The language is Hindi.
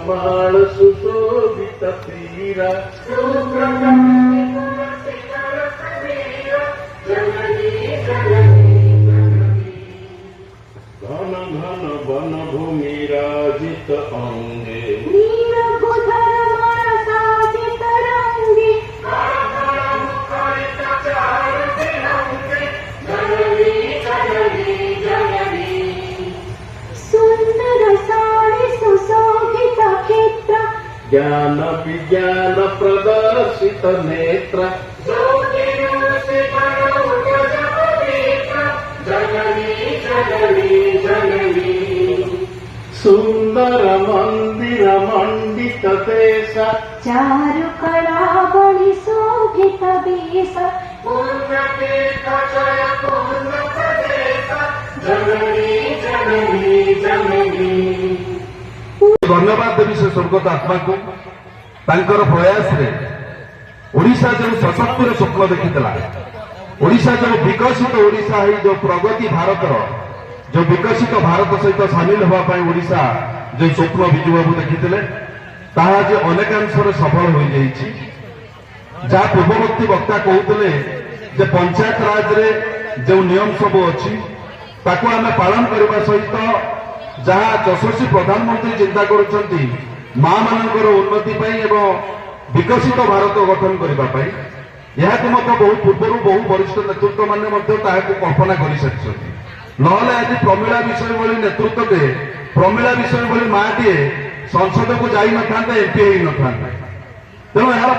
माळ सुशोभित पीरा घन घन वन भूमि राजित अंगे ज्ञान विज्ञान प्रदर्शित नेत्र सुंदर मंदिर मंडित देश चारु कलावळि शोभित वेश धन्यवाद देवी से स्वर्गत आत्मा को तांकर प्रयास रे ओडिशा जो सशक्तिर स्वप्न देखिଥିଲା ओडिशा जो विकसित ओडिशा है जो प्रगति भारत जो विकसित भारत सहित सामिल होगा पाई ओडिशा जो स्वप्न विजु बाबू देखिଥିଲେ ताहा जे अनेकांश सफल हो जाइछि जहाँ पूर्ववर्ती वक्ता कहते जे पंचायत राज रे जो नियम सब अच्छी ताको आमे पालन करने सहित जहाँ यशस्वी प्रधानमंत्री चिंता करुछंती मां मानकर उन्नति पाई एवं विकसित भारत गठन करने यह बहुत पूर्व बहु वरिष्ठ नेतृत्व माने कल्पना कर आज प्रमिला विषय भली नेतृत्व दे प्रमिला विषय भली माँ टे संसद को जाई न था एमपी हो न था तेणु